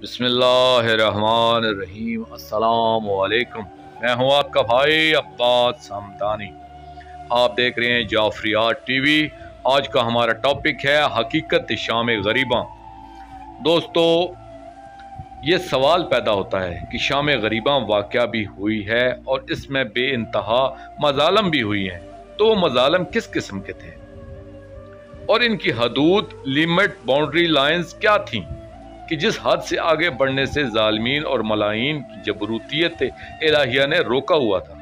بسم اللہ الرحمن الرحیم۔ السلام علیکم، میں ہوں آپ کا بھائی عباس سمدانی۔ آپ دیکھ رہے ہیں جعفریات ٹی وی۔ آج کا ہمارا ٹاپک ہے حقیقت شام غریباں۔ دوستو، یہ سوال پیدا ہوتا ہے کہ شام غریباں واقعہ بھی ہوئی ہے اور اس میں بے انتہا مظالم بھی ہوئی ہیں، تو وہ مظالم کس قسم کے تھے اور ان کی حدود، لیمٹ، باؤنڈری لائنز کیا تھیں کہ جس حد سے آگے بڑھنے سے ظالمین اور ملائین کی جبروتیت الہیہ نے روکا ہوا تھا۔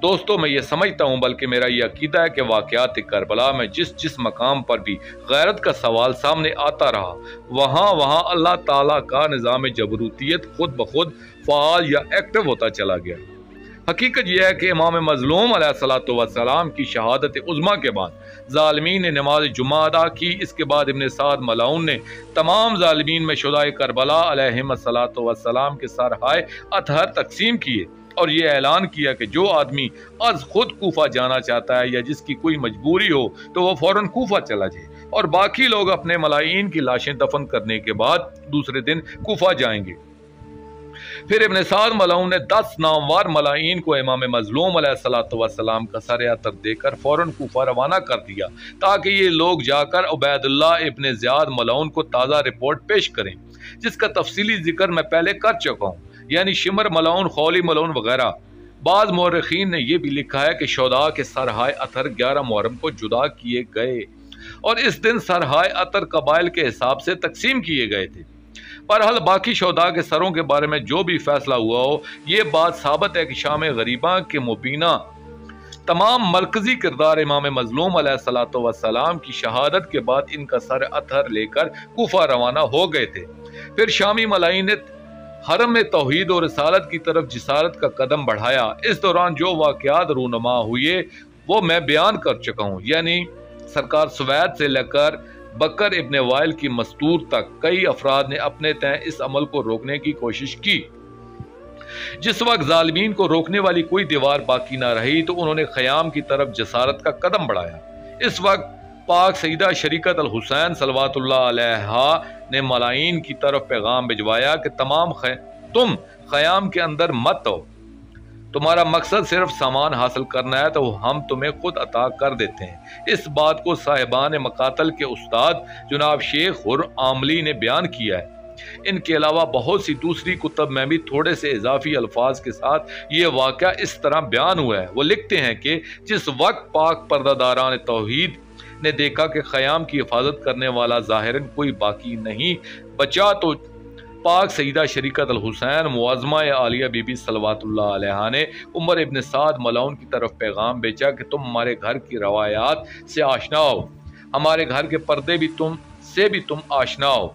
دوستو، میں یہ سمجھتا ہوں، بلکہ میرا یہ عقیدہ ہے کہ واقعات کربلا میں جس مقام پر بھی غیرت کا سوال سامنے آتا رہا، وہاں اللہ تعالیٰ کا نظام جبروتیت خود بخود فعال یا ایکٹیو ہوتا چلا گیا۔ حقیقت یہ ہے کہ امام مظلوم علیہ السلام کی شہادت عظمیٰ کے بعد ظالمین نے نماز جمعہ ادا کی۔ اس کے بعد ابن سعد ملعون نے تمام ظالمین میں شہدائے کربلا علیہم السلام کے سرہائے اطہر تقسیم کیے اور یہ اعلان کیا کہ جو آدمی از خود کوفہ جانا چاہتا ہے یا جس کی کوئی مجبوری ہو تو وہ فوراً کوفہ چلا جائے، اور باقی لوگ اپنے ملائین کی لاشیں دفن کرنے کے بعد دوسرے دن کوفہ جائیں گے۔ پھر ابن سعد ملعون نے 10 نامور ملائین کو امام مظلوم علیہ السلام کا سر عطر دے کر فوراً کوفہ روانہ کر دیا تاکہ یہ لوگ جا کر عبید اللہ ابن زیاد ملعون کو تازہ رپورٹ پیش کریں، جس کا تفصیلی ذکر میں پہلے کر چکا ہوں، یعنی شمر ملعون، خولی ملعون وغیرہ۔ بعض مورخین نے یہ بھی لکھا ہے کہ شہداء کے سرہائے اطہر 11 محرم کو جدا کیے گئے اور اس دن سرہائے اطہر قبائل کے حساب سے تقسیم کیے گئے تھے۔ بہرحال باقی شہداء کے سروں کے بارے میں جو بھی فیصلہ ہوا ہو، یہ بات ثابت ہے کہ شام غریباں کے مبینہ تمام مرکزی کردار امام مظلوم علیہ السلام کی شہادت کے بعد ان کا سر اطہر لے کر کوفہ روانہ ہو گئے تھے۔ پھر شامی ملائین نے حرم میں توحید اور رسالت کی طرف جسارت کا قدم بڑھایا۔ اس دوران جو واقعات رونما ہوئے وہ میں بیان کر چکا ہوں، یعنی سرکار سوید سے لے کر بکر ابن وائل کی مستور تک کئی افراد نے اپنے تئیں اس عمل کو روکنے کی کوشش کی۔ جس وقت ظالمین کو روکنے والی کوئی دیوار باقی نہ رہی تو انہوں نے خیام کی طرف جسارت کا قدم بڑھایا۔ اس وقت پاک سیدہ شریکت الحسین صلوات اللہ علیہا نے ملائین کی طرف پیغام بھجوایا کہ تم خیام کے اندر مت ہو، تمہارا مقصد صرف سامان حاصل کرنا ہے تو ہم تمہیں خود عطا کر دیتے ہیں۔ اس بات کو صاحبان مقاتل کے استاد جناب شیخ حر عاملی نے بیان کیا ہے۔ ان کے علاوہ بہت سی دوسری کتب میں بھی تھوڑے سے اضافی الفاظ کے ساتھ یہ واقعہ اس طرح بیان ہوا ہے۔ وہ لکھتے ہیں کہ جس وقت پاک پردہ داران توحید نے دیکھا کہ خیام کی حفاظت کرنے والا ظاہراً کوئی باقی نہیں بچا تو پاک سیدہ شریکت الحسین معظمہ عالیہ بی بی صلوات اللہ علیہا نے عمر ابن سعد ملعون کی طرف پیغام بھیجا کہ تم ہمارے گھر کی روایات سے آشنا ہو، ہمارے گھر کے پردے بھی تم آشنا ہو،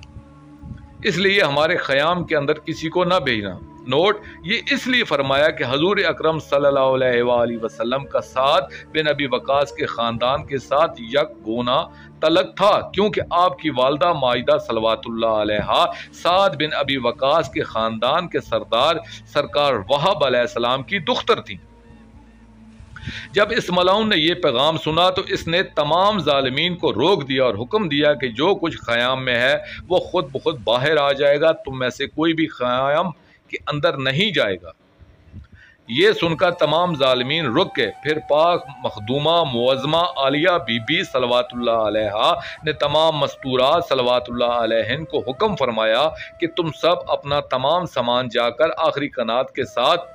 اس لیے ہمارے خیام کے اندر کسی کو نہ بھیجنا۔ نوٹ، یہ اس لیے فرمایا کہ حضور اکرم صلی اللہ علیہ وآلہ وسلم کا سعد بن ابی وقاص کے خاندان کے ساتھ یک گونا تعلق تھا، کیونکہ آپ کی والدہ ماجدہ صلوات اللہ علیہا سعد بن ابی وقاص کے خاندان کے سردار سرکار وہب علیہ السلام کی دختر تھیں۔ جب اس ملعون نے یہ پیغام سنا تو اس نے تمام ظالمین کو روک دیا اور حکم دیا کہ جو کچھ خیام میں ہے وہ خود بخود باہر آ جائے گا، تم میں سے کوئی بھی خیام کے اندر نہیں جائے گا۔ یہ سن کر تمام ظالمین رک گئے۔ پھر پاک مخدومہ معظمہ عالیہ بی بی صلوات اللہ علیہا نے تمام مستورات صلوات اللہ علیہن کو حکم فرمایا کہ تم سب اپنا تمام سامان جا کر آخری قنات کے ساتھ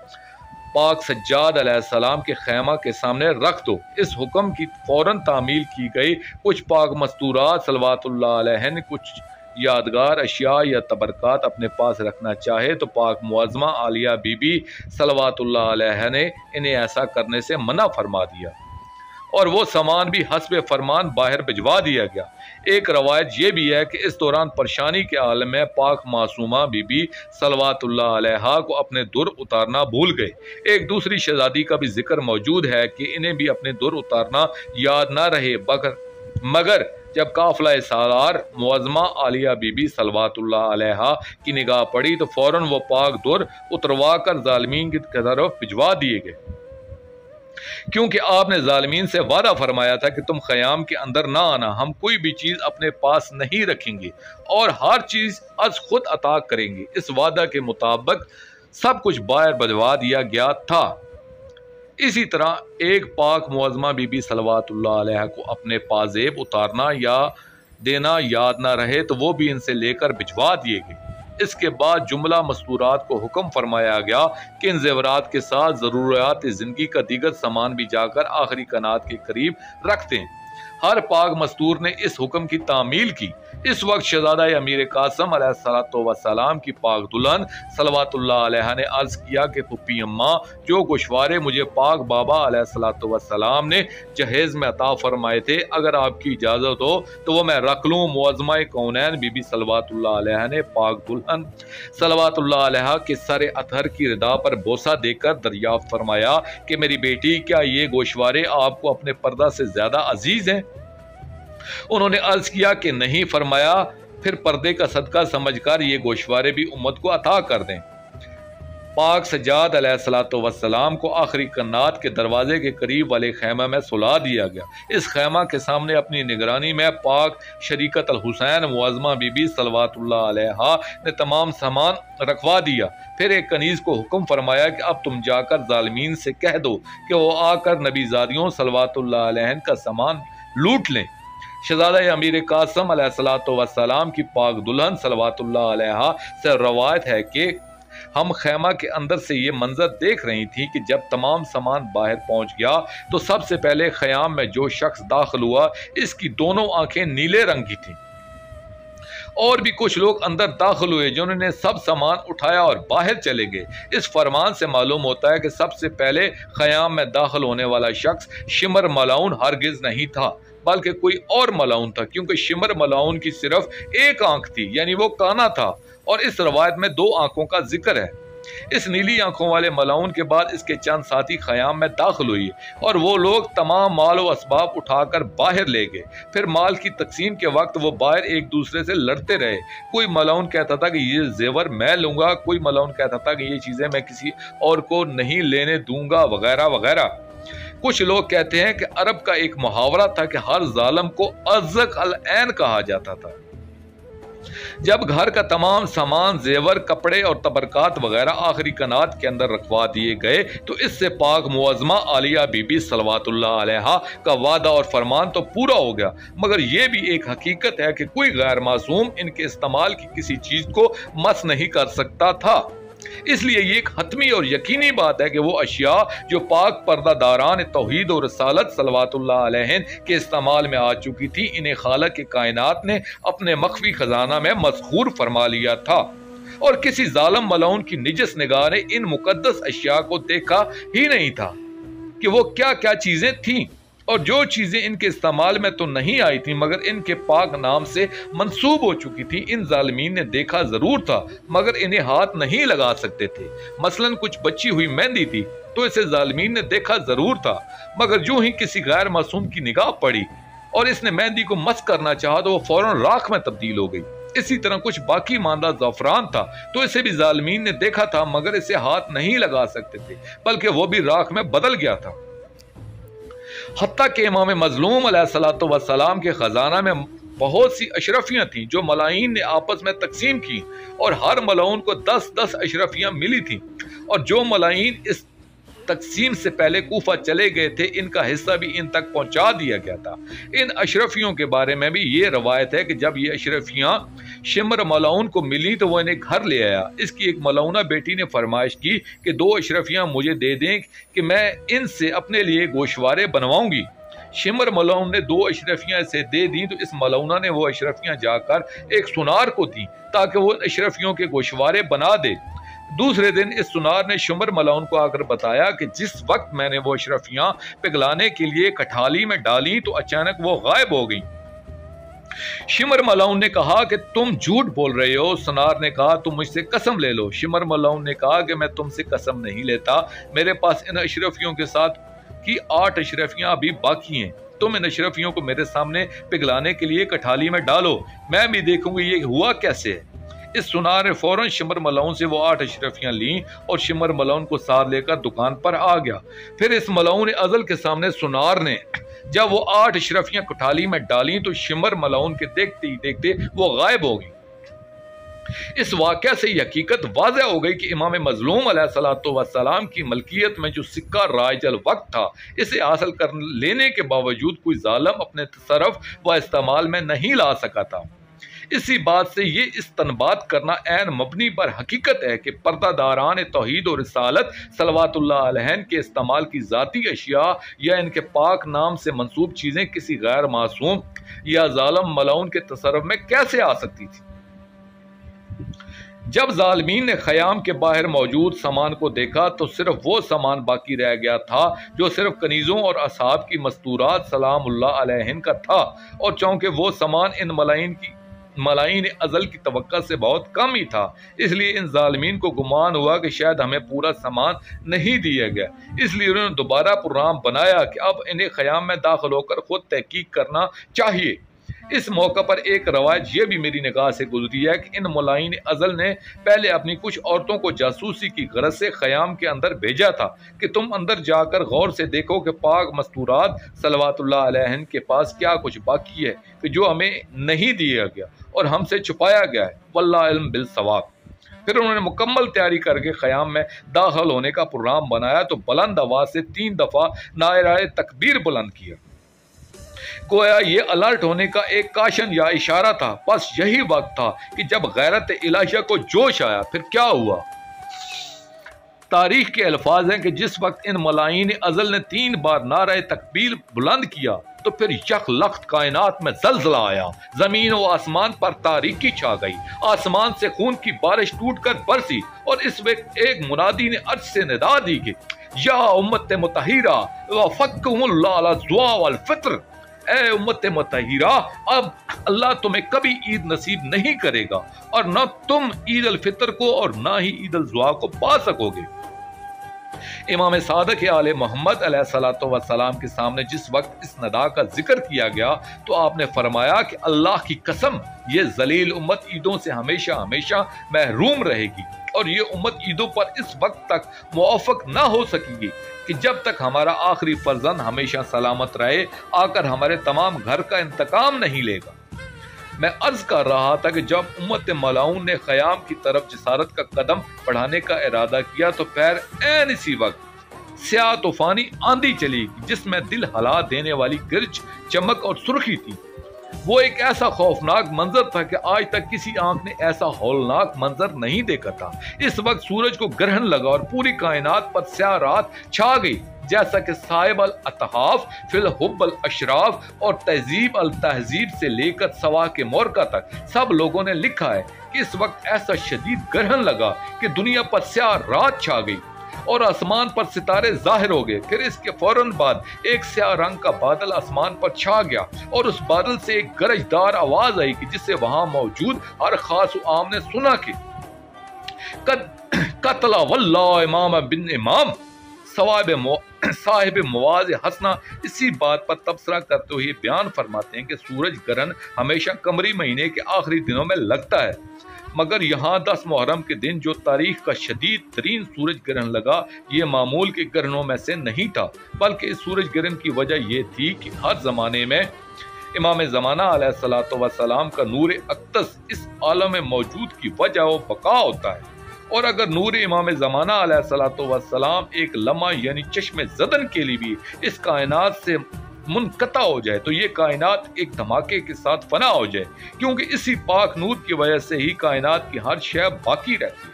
پاک سجاد علیہ السلام کے خیمہ کے سامنے رکھ دو۔ اس حکم کی فوراً تعمیل کی گئی۔ کچھ پاک مستورات صلوات اللہ علیہن کچھ یادگار اشیاء یا تبرکات اپنے پاس رکھنا چاہے تو پاک معظمہ عالیہ بی بی صلوات اللہ علیہ نے انہیں ایسا کرنے سے منع فرما دیا اور وہ سامان بھی حسب فرمان باہر بھجوا دیا گیا۔ ایک روایت یہ بھی ہے کہ اس دوران پریشانی کے عالم میں پاک معصومہ بی بی صلوات اللہ علیہا کو اپنے در اتارنا بھول گئے۔ ایک دوسری شہزادی کا بھی ذکر موجود ہے کہ انہیں بھی اپنے در اتارنا یاد نہ رہے، مگر جب قافلہ سالار معظمہ عالیہ بی بی صلوات اللہ علیہا کی نگاہ پڑی تو فوراً وہ پاک در اتروا کر ظالمین کی طرف بھجوا دیے گئے۔ کیونکہ آپ نے ظالمین سے وعدہ فرمایا تھا کہ تم خیام کے اندر نہ آنا، ہم کوئی بھی چیز اپنے پاس نہیں رکھیں گے اور ہر چیز از خود عطا کریں گے۔ اس وعدہ کے مطابق سب کچھ باہر بجوا دیا گیا تھا۔ اسی طرح ایک پاک معظمہ بی بی صلوات اللہ علیہ کو اپنے پازیب اتارنا یا دینا یاد نہ رہے تو وہ بھی ان سے لے کر بھجوا دیے گئے۔ اس کے بعد جملہ مستورات کو حکم فرمایا گیا کہ ان زیورات کے ساتھ ضروریات زندگی کا دیگر سامان بھی جا کر آخری کنات کے قریب رکھ دیں۔ ہر پاک مستور نے اس حکم کی تعمیل کی۔ اس وقت شہزادہ امیر قاسم علیہ السلام کی پاک دلہن صلوات اللہ علیہ نے عرض کیا کہ پھپھی اماں، جو گوشوارے مجھے پاک بابا علیہ السلام نے جہیز میں عطا فرمائے تھے، اگر آپ کی اجازت ہو تو وہ میں رکھ لوں۔ معظمہ کونین بی بی صلوات اللہ علیہ نے پاک دلہن صلوات اللہ علیہ کے سر اطہر کی ردا پر بوسہ دے کر دریافت فرمایا کہ میری بیٹی، کیا یہ گوشوارے آپ کو اپنے پردہ سے زیادہ عزیز ہیں؟ انہوں نے عرض کیا کہ نہیں۔ فرمایا پھر پردے کا صدقہ سمجھ کر یہ گوشوارے بھی امت کو عطا کر دیں۔ پاک سجاد علیہ السلام کو آخری کنات کے دروازے کے قریب والے خیمہ میں سلا دیا گیا۔ اس خیمہ کے سامنے اپنی نگرانی میں پاک شریکت الحسین معظمہ بی بی صلوات اللہ علیہ نے تمام سامان رکھوا دیا۔ پھر ایک کنیز کو حکم فرمایا کہ اب تم جا کر ظالمین سے کہہ دو کہ وہ آ کر نبی زادیوں صلوات اللہ علیہ کا سامان لوٹ لیں۔ شہزادہ امیر قاسم علیہ السلام کی پاک دلہن صلوات اللہ علیہ سے روایت ہے کہ ہم خیمہ کے اندر سے یہ منظر دیکھ رہی تھی کہ جب تمام سامان باہر پہنچ گیا تو سب سے پہلے خیام میں جو شخص داخل ہوا اس کی دونوں آنکھیں نیلے رنگ کی تھیں۔ اور بھی کچھ لوگ اندر داخل ہوئے جنہوں نے سب سامان اٹھایا اور باہر چلے گئے۔ اس فرمان سے معلوم ہوتا ہے کہ سب سے پہلے خیام میں داخل ہونے والا شخص شمر ملعون ہرگز نہیں تھا، بلکہ کوئی اور ملعون تھا، کیونکہ شمر ملعون کی صرف ایک آنکھ تھی، یعنی وہ کانا تھا، اور اس روایت میں 2 آنکھوں کا ذکر ہے۔ اس نیلی آنکھوں والے ملعون کے بعد اس کے چند ساتھی خیام میں داخل ہوئے اور وہ لوگ تمام مال و اسباب اٹھا کر باہر لے گئے۔ پھر مال کی تقسیم کے وقت وہ باہر ایک دوسرے سے لڑتے رہے۔ کوئی ملعون کہتا تھا کہ یہ زیور میں لوں گا، کوئی ملعون کہتا تھا کہ یہ چیزیں میں کسی اور کو نہیں لینے دوں گا، وغیرہ وغیرہ۔ کچھ لوگ کہتے ہیں کہ عرب کا ایک محاورہ تھا کہ ہر ظالم کو ازق العین کہا جاتا تھا۔ جب گھر کا تمام سامان، زیور، کپڑے اور تبرکات وغیرہ آخری کنات کے اندر رکھوا دیے گئے تو اس سے پاک معظمہ عالیہ بی بی صلوات اللہ علیہ کا وعدہ اور فرمان تو پورا ہو گیا، مگر یہ بھی ایک حقیقت ہے کہ کوئی غیر معصوم ان کے استعمال کی کسی چیز کو مس نہیں کر سکتا تھا۔ اس لیے یہ ایک حتمی اور یقینی بات ہے کہ وہ اشیاء جو پاک پردہ داران توحید و رسالت صلوات اللہ علیہ کے استعمال میں آ چکی تھی، انہیں خالق کائنات نے اپنے مخفی خزانہ میں مذخور فرما لیا تھا، اور کسی ظالم ملعون کی نجس نگاہ نے ان مقدس اشیاء کو دیکھا ہی نہیں تھا کہ وہ کیا کیا چیزیں تھیں، اور جو چیزیں ان کے استعمال میں تو نہیں آئی تھیں مگر ان کے پاک نام سے منسوب ہو چکی تھی، ان ظالمین نے دیکھا ضرور تھا مگر انہیں ہاتھ نہیں لگا سکتے تھے۔ مثلا کچھ بچی ہوئی مہندی تھی تو اسے ظالمین نے دیکھا ضرور تھا، مگر جو ہی کسی غیر معصوم کی نگاہ پڑی اور اس نے مہندی کو مس کرنا چاہا تو وہ فوراً راکھ میں تبدیل ہو گئی۔ اسی طرح کچھ باقی ماندہ زعفران تھا تو اسے بھی ظالمین نے دیکھا تھا مگر اسے ہاتھ نہیں لگا سکتے تھے، بلکہ وہ بھی راکھ میں بدل گیا تھا۔ حتیٰ کہ امام مظلوم علیہ السلام کے خزانہ میں بہت سی اشرفیاں تھیں جو ملائین نے آپس میں تقسیم کی، اور ہر ملعون کو 10 اشرفیاں ملی تھیں، اور جو ملائین اس تقسیم سے پہلے کوفہ چلے گئے تھے ان کا حصہ بھی ان تک پہنچا دیا گیا تھا۔ ان اشرفیوں کے بارے میں بھی یہ روایت ہے کہ جب یہ اشرفیاں شمر ملعون کو ملی تو وہ انہیں گھر لے آیا۔ اس کی ایک ملعونہ بیٹی نے فرمائش کی کہ 2 اشرفیاں مجھے دے دیں کہ میں ان سے اپنے لیے گوشوارے بنواؤں گی۔ شمر ملعون نے 2 اشرفیاں اسے دے دیں تو اس ملعونہ نے وہ اشرفیاں جا کر ایک سنار کو دیں تاکہ وہ اشرفیوں کے گوشوارے بنا دے۔ دوسرے دن اس سنار نے شمر ملعون کو آ کر بتایا کہ جس وقت میں نے وہ اشرفیاں پگلانے کے لیے کٹھالی میں ڈالی تو اچانک وہ غائب ہو گئیں۔ شمر ملعون نے کہا کہ تم جھوٹ بول رہے ہو۔ سنار نے کہا تم مجھ سے قسم لے لو۔ شمر ملعون نے کہا کہ میں تم سے قسم نہیں لیتا، میرے پاس ان اشرفیوں کے ساتھ کی 8 اشرفیاں ابھی باقی ہیں، تم ان اشرفیوں کو میرے سامنے پگلانے کے لیے کٹھالی میں ڈالو، میں بھی دیکھوں گی یہ ہوا کیسے ہے۔ اس سنار نے فوراً شمر ملعون سے وہ 8 اشرفیاں لیں اور شمر ملعون کو ساتھ لے کر دکان پر آ گیا۔ پھر اس ملعون ازل کے سامنے سنار نے جب وہ 8 اشرفیاں کٹالی میں ڈالیں تو شمر ملعون کے دیکھتے ہی دیکھتے وہ غائب ہو گئی۔ اس واقعہ سے یہ حقیقت واضح ہو گئی کہ امام مظلوم علیہ الصلوۃ والسلام کی ملکیت میں جو سکہ رائج الوقت تھا، اسے حاصل کر لینے کے باوجود کوئی ظالم اپنے تصرف و استعمال میں نہیں لا سکا تھا۔ اسی بات سے یہ استنباط کرنا عین مبنی پر حقیقت ہے کہ پردہ داران توحید و رسالت صلوات اللہ علیہ کے استعمال کی ذاتی اشیاء یا ان کے پاک نام سے منسوب چیزیں کسی غیر معصوم یا ظالم ملعون کے تصرف میں کیسے آ سکتی تھی؟ جب ظالمین نے خیام کے باہر موجود سامان کو دیکھا تو صرف وہ سامان باقی رہ گیا تھا جو صرف کنیزوں اور اصحاب کی مستورات سلام اللہ علیہن کا تھا، اور چونکہ وہ سامان ان ملائین ازل کی توقع سے بہت کم ہی تھا، اس لیے ان ظالمین کو گمان ہوا کہ شاید ہمیں پورا سامان نہیں دیا گیا۔ اس لیے انہوں نے دوبارہ پروگرام بنایا کہ اب انہیں خیام میں داخل ہو کر خود تحقیق کرنا چاہیے۔ اس موقع پر ایک روایت یہ بھی میری نگاہ سے گزری ہے کہ ان ملائین ازل نے پہلے اپنی کچھ عورتوں کو جاسوسی کی غرض سے خیام کے اندر بھیجا تھا کہ تم اندر جا کر غور سے دیکھو کہ پاک مستورات صلوات اللہ علیہن کے پاس کیا کچھ باقی ہے کہ جو ہمیں نہیں دیا گیا اور ہم سے چھپایا گیا ہے، واللہ علم بالصواب۔ پھر انہوں نے مکمل تیاری کر کے خیام میں داخل ہونے کا پروگرام بنایا تو بلند آواز سے 3 دفعہ نعرہ تکبیر بلند کیا، گویا یہ الرٹ ہونے کا ایک کاشن یا اشارہ تھا۔ بس یہی وقت تھا کہ جب غیرت الہیہ کو جوش آیا۔ پھر کیا ہوا؟ تاریخ کے الفاظ ہیں کہ جس وقت ان ملائین ازل نے 3 بار نعرہ تکبیر بلند کیا تو پھر یک لخت کائنات میں زلزلہ آیا، زمین و آسمان پر تاریکی چھا گئی، آسمان سے خون کی بارش ٹوٹ کر برسی، اور اس وقت ایک منادی نے عرش سے ندا دی کہ یا امت مطہرہ وفقکم اللہ علی الضحیٰ والفطر، اے امت مطہرہ، اب اللہ تمہیں کبھی عید نصیب نہیں کرے گا اور نہ تم عید الفطر کو اور نہ ہی عید الاضحیٰ کو پا سکو گے۔ امام صادق آل محمد علیہ الصلوۃ والسلام کے سامنے جس وقت اس ندا کا ذکر کیا گیا تو آپ نے فرمایا کہ اللہ کی قسم یہ ذلیل امت عیدوں سے ہمیشہ ہمیشہ محروم رہے گی، اور یہ امت عیدوں پر اس وقت تک موافق نہ ہو سکے گی کہ جب تک ہمارا آخری فرزند ہمیشہ سلامت رہے، آ کر ہمارے تمام گھر کا انتقام نہیں لے گا۔ میں عرض کر رہا تھا کہ جب امت ملعون نے خیام کی طرف جسارت کا قدم بڑھانے کا ارادہ کیا تو پھر عین اسی وقت سیاہ طوفانی آندھی چلی جس میں دل ہلا دینے والی گرج، چمک اور سرخی تھی۔ وہ ایک ایسا خوفناک منظر تھا کہ آج تک کسی آنکھ نے ایسا ہولناک منظر نہیں دیکھا تھا۔ اس وقت سورج کو گرہن لگا اور پوری کائنات پر سیاہ رات چھا گئی، جیسا کہ صاحب الاتحاف فی الحب الاشراف اور تہذیب التہذیب سے لے کر سوا کے مورکہ تک سب لوگوں نے لکھا ہے کہ اس وقت ایسا شدید گرہن لگا کہ دنیا پر سیاہ رات چھا گئی اور آسمان پر ستارے ظاہر ہو گئے۔ پھر اس کے فوراً بعد ایک سیاہ رنگ کا بادل آسمان پر چھا گیا اور اس بادل سے ایک گرجدار آواز آئی کہ جسے وہاں موجود ہر خاص و عام نے سنا کہ قتل واللہ امام بن امام صاحب مواز حسنہ۔ اسی بات پر تبصرہ کرتے ہوئے بیان فرماتے ہیں کہ سورج گرہن ہمیشہ قمری مہینے کے آخری دنوں میں لگتا ہے، مگر یہاں 10 محرم کے دن جو تاریخ کا شدید ترین سورج گرہن لگا یہ معمول کے گرہنوں میں سے نہیں تھا، بلکہ اس سورج گرہن کی وجہ یہ تھی کہ ہر زمانے میں امام زمانہ علیہ الصلوۃ والسلام کا نور اقدس اس عالم موجود کی وجہ و بقا ہوتا ہے، اور اگر نور امام زمانہ علیہ الصلوۃ والسلام ایک لمحہ یعنی چشم زدن کے لیے بھی اس کائنات سے منقطع ہو جائے تو یہ کائنات ایک دھماکے کے ساتھ فنا ہو جائے، کیونکہ اسی پاک نور کی وجہ سے ہی کائنات کی ہر شے باقی رہتی ہے۔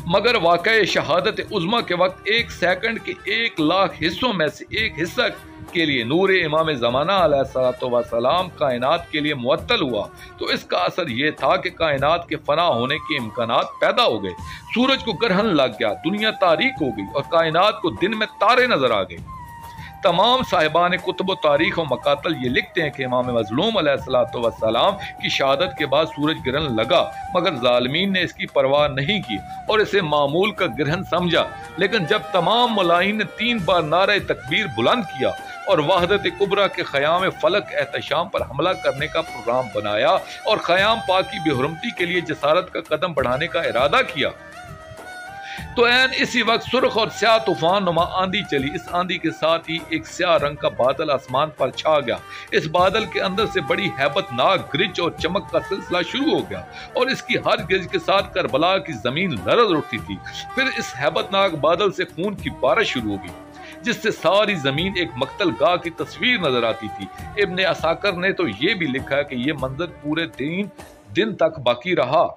مگر واقع شہادت عظمیٰ کے وقت 1 سیکنڈ کے 1,00,000 حصوں میں سے ایک حصہ کے لیے نور امام زمانہ علیہ الصلوۃ والسلام کائنات کے لیے معطل ہوا تو اس کا اثر یہ تھا کہ کائنات کے فنا ہونے کے امکانات پیدا ہو گئے، سورج کو گرہن لگ گیا، دنیا تاریک ہو گئی اور کائنات کو دن میں تارے نظر آ گئے۔ تمام صاحبان کتب و تاریخ و مقاتل یہ لکھتے ہیں کہ امام مظلوم علیہ الصلوۃ والسلام کی شہادت کے بعد سورج گرہن لگا، مگر ظالمین نے اس کی پرواہ نہیں کی اور اسے معمول کا گرہن سمجھا، لیکن جب تمام ملائین نے 3 بار نعرہ تکبیر بلند کیا اور وحدت کبریٰ کے خیام فلک احتشام پر حملہ کرنے کا پروگرام بنایا اور خیام پاک کی بے حرمتی کے لیے جسارت کا قدم بڑھانے کا ارادہ کیا تو عین اسی وقت سرخ اور سیاہ طوفان نما آندھی چلی۔ اس آندھی کے ساتھ ہی ایک سیاہ رنگ کا بادل آسمان پر چھا گیا۔ اس بادل کے اندر سے بڑی ہیبت ناک گرج اور چمک کا سلسلہ شروع ہو گیا اور اس کی ہر گرج کے ساتھ کربلا کی زمین لرز اٹھتی تھی۔ پھر اس ہیبت ناک بادل سے خون کی بارش شروع ہوگی جس سے ساری زمین ایک مقتل گاہ کی تصویر نظر آتی تھی۔ ابن عساکر نے تو یہ بھی لکھا کہ یہ منظر پورے دن تک باقی رہا۔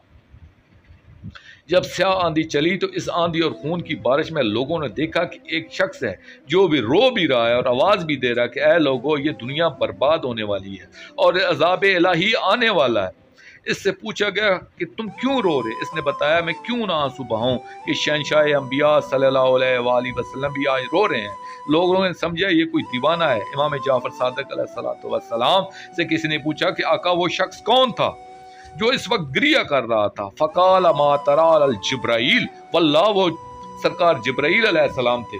جب سیاہ آندھی چلی تو اس آندھی اور خون کی بارش میں لوگوں نے دیکھا کہ ایک شخص ہے جو بھی رو بھی رہا ہے اور آواز بھی دے رہا ہے کہ اے لوگو، یہ دنیا برباد ہونے والی ہے اور عذاب الہی آنے والا ہے۔ اس سے پوچھا گیا کہ تم کیوں رو رہے؟ اس نے بتایا میں کیوں نہ آنسو بہاؤں کہ شہنشاہ انبیاء صلی اللہ علیہ وآلہ وسلم بھی آج رو رہے ہیں۔ لوگوں نے سمجھا یہ کوئی دیوانہ ہے۔ امام جعفر صادق علیہ السلام سے کسی نے پوچھا کہ آقا وہ شخص کون تھا جو اس وقت گریہ کر رہا تھا؟ فقال ما ترى الجبرائیل، واللہ وہ سرکار جبرائیل علیہ السلام تھے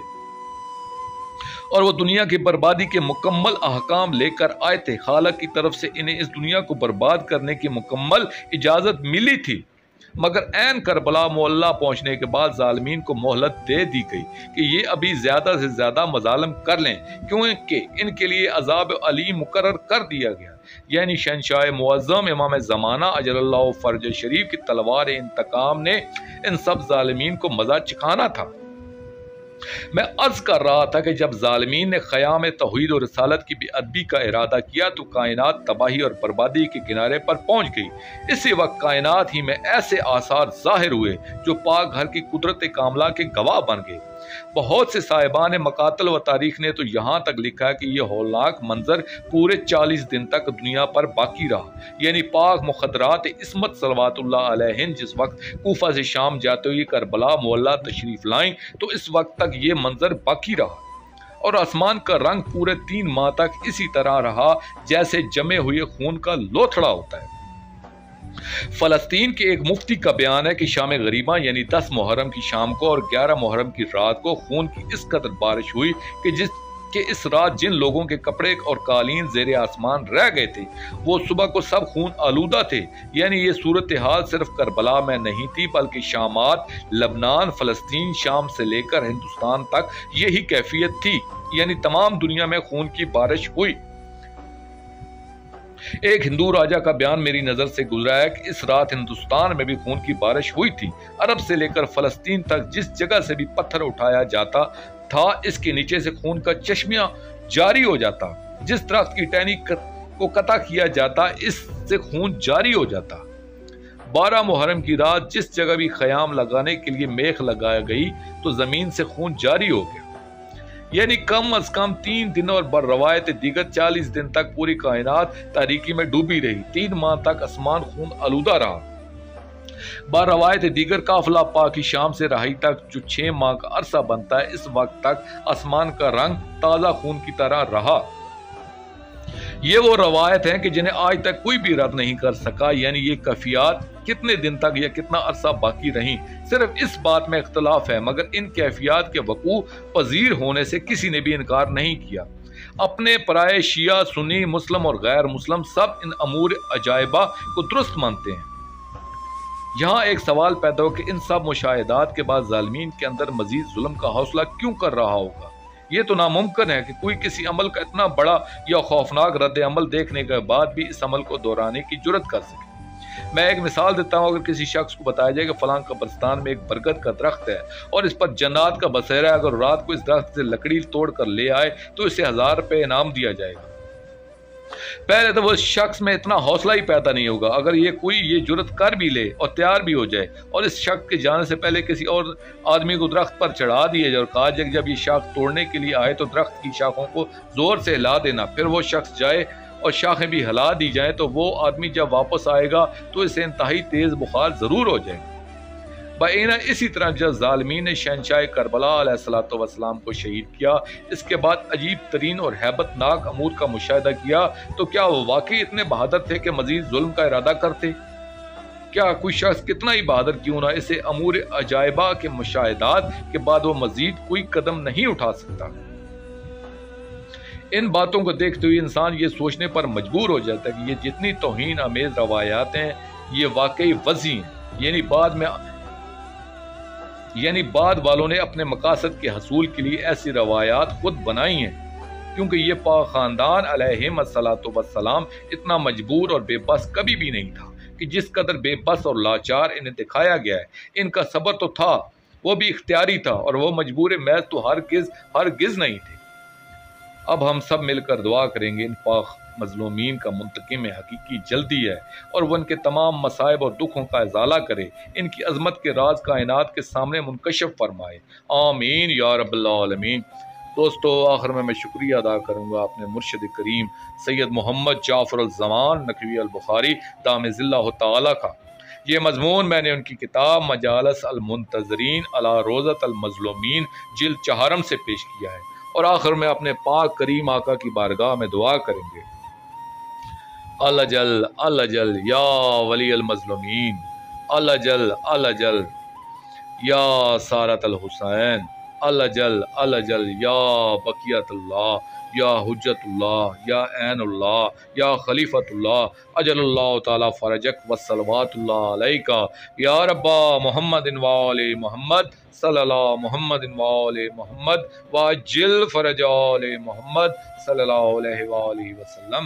اور وہ دنیا کی بربادی کے مکمل احکام لے کر آئے تھے۔ خالق کی طرف سے انہیں اس دنیا کو برباد کرنے کی مکمل اجازت ملی تھی، مگر عین کربلا معلیٰ پہنچنے کے بعد ظالمین کو مہلت دے دی گئی کہ یہ ابھی زیادہ سے زیادہ مظالم کر لیں، کیونکہ ان کے لیے عذاب علیم مقرر کر دیا گیا، یعنی شہنشاہ معظم امام زمانہ اجل اللہ فرج شریف کی تلوار انتقام نے ان سب ظالمین کو مزہ چکھانا تھا۔ میں عرض کر رہا تھا کہ جب ظالمین نے خیام توحید اور رسالت کی بے ادبی کا ارادہ کیا تو کائنات تباہی اور بربادی کے کنارے پر پہنچ گئی۔ اسی وقت کائنات ہی میں ایسے آثار ظاہر ہوئے جو پاک گھر کی قدرت کاملہ کے گواہ بن گئے۔ بہت سے صاحبان مقاتل و تاریخ نے تو یہاں تک لکھا ہے کہ یہ ہولناک منظر پورے 40 دن تک دنیا پر باقی رہا، یعنی پاک مخدرات عصمت صلوات اللہ علیہ جس وقت کوفہ سے شام جاتے ہوئے کربلا معلیٰ تشریف لائیں تو اس وقت تک یہ منظر باقی رہا اور آسمان کا رنگ پورے 3 ماہ تک اسی طرح رہا جیسے جمے ہوئے خون کا لوتھڑا ہوتا ہے۔ فلسطین کے ایک مفتی کا بیان ہے کہ شام غریبہ یعنی 10 محرم کی شام کو اور 11 محرم کی رات کو خون کی اس قدر بارش ہوئی کہ اس رات جن لوگوں کے کپڑے اور قالین زیر آسمان رہ گئے تھے وہ صبح کو سب خون آلودہ تھے۔ یعنی یہ صورتحال صرف کربلا میں نہیں تھی بلکہ شامات، لبنان، فلسطین، شام سے لے کر ہندوستان تک یہی کیفیت تھی، یعنی تمام دنیا میں خون کی بارش ہوئی۔ ایک ہندو راجہ کا بیان میری نظر سے گزرا ہے کہ اس رات ہندوستان میں بھی خون کی بارش ہوئی تھی۔ عرب سے لے کر فلسطین تک جس جگہ سے بھی پتھر اٹھایا جاتا تھا اس کے نیچے سے خون کا چشمہ جاری ہو جاتا، جس درخت کی ٹہنی کو قطع کیا جاتا اس سے خون جاری ہو جاتا۔ 12 محرم کی رات جس جگہ بھی خیام لگانے کے لیے میخ لگایا گئی تو زمین سے خون جاری ہو گیا، یعنی کم از کم 3 دن اور بر روایت دیگر 40 دن تک پوری کائنات تاریکی میں ڈوبی رہی۔ 3 ماہ تک آسمان خون آلودہ رہا۔ بر روایت دیگر قافلہ پاکی شام سے رہائی تک جو 6 ماہ کا عرصہ بنتا ہے اس وقت تک آسمان کا رنگ تازہ خون کی طرح رہا۔ یہ وہ روایت ہیں کہ جنہیں آج تک کوئی بھی رد نہیں کر سکا، یعنی یہ کیفیات کتنے دن تک یا کتنا عرصہ باقی رہیں صرف اس بات میں اختلاف ہے، مگر ان کیفیات کے وقوع پذیر ہونے سے کسی نے بھی انکار نہیں کیا۔ اپنے پرائے شیعہ، سنی، مسلم اور غیر مسلم سب ان امور عجائبہ کو درست مانتے ہیں۔ یہاں ایک سوال پیدا ہو کہ ان سب مشاہدات کے بعد ظالمین کے اندر مزید ظلم کا حوصلہ کیوں کر رہا ہوگا؟ یہ تو ناممکن ہے کہ کوئی کسی عمل کا اتنا بڑا یا خوفناک رد عمل دیکھنے کے بعد بھی اس عمل کو دہرانے کی جرت کر سکے۔ میں ایک مثال دیتا ہوں، اگر کسی شخص کو بتایا جائے کہ فلاں قبرستان میں ایک برگد کا درخت ہے اور اس پر جنات کا بسیرا ہے، اگر رات کو اس درخت سے لکڑی توڑ کر لے آئے تو اسے 1000 روپے انعام دیا جائے گا۔ پہلے تو وہ شخص میں اتنا حوصلہ ہی پیدا نہیں ہوگا۔ اگر یہ کوئی یہ جرت کر بھی لے اور تیار بھی ہو جائے اور اس شخص کے جانے سے پہلے کسی اور آدمی کو درخت پر چڑھا دیا جائے اور کہا جائے کہ جب یہ شاخ توڑنے کے لیے آئے تو درخت کی شاخوں کو زور سے ہلا دینا، پھر وہ شخص جائے اور شاخیں بھی ہلا دی جائیں، تو وہ آدمی جب واپس آئے گا تو اسے انتہائی تیز بخار ضرور ہو جائے گا۔ بعینہ اسی طرح جب ظالمین نے شہنشاہ کربلا علیہ السلام کو شہید کیا، اس کے بعد عجیب ترین اور ہیبت ناک امور کا مشاہدہ کیا، تو کیا وہ واقعی اتنے بہادر تھے کہ مزید ظلم کا ارادہ کرتے؟ کیا کوئی شخص کتنا ہی بہادر کیوں نہ اسے امور عجائبہ کے مشاہدات کے بعد وہ مزید کوئی قدم نہیں اٹھا سکتا؟ ان باتوں کو دیکھتے ہوئے انسان یہ سوچنے پر مجبور ہو جاتا ہے کہ یہ جتنی توہین آمیز روایات ہیں یہ واقعی وضعی ہیں، یعنی بعد والوں نے اپنے مقاصد کے حصول کے لیے ایسی روایات خود بنائی ہیں، کیونکہ یہ پاک خاندان علیہم الصلاۃ والسلام اتنا مجبور اور بے بس کبھی بھی نہیں تھا کہ جس قدر بے بس اور لاچار انہیں دکھایا گیا ہے۔ ان کا صبر تو تھا، وہ بھی اختیاری تھا، اور وہ مجبور محض تو ہرگز نہیں تھے۔ اب ہم سب مل کر دعا کریں گے ان پاک مظلومین کا منتقم حقیقی جلدی ہے، اور وہ ان کے تمام مصائب اور دکھوں کا ازالہ کرے، ان کی عظمت کے راز کائنات کے سامنے منکشف فرمائے، آمین یا رب العالمین۔ دوستو، آخر میں شکریہ ادا کروں گا اپنے مرشد کریم سید محمد جعفر الزمان نقوی البخاری دام ذلہ تعالی کا۔ یہ مضمون میں نے ان کی کتاب مجالس المنتظرین علی روضۃ المظلومین جلد 4 سے پیش کیا ہے، اور آخر میں اپنے پاک کریم آقا کی بارگاہ میں دعا کریں گے، اللہ جل یا ولی المظلومین، اللہ جل یا سارت الحسین، اللہ جل یا بقیت اللہ، یا حجت اللہ، یا عین اللہ، یا خلیفت اللہ، اجل اللہ تعالی فرجک وصلوات اللہ علیکہ یا ربا محمد وآل محمد صلی اللہ محمد وآل محمد واجل فرج آل محمد صلی اللہ علیہ وآلہ وسلم۔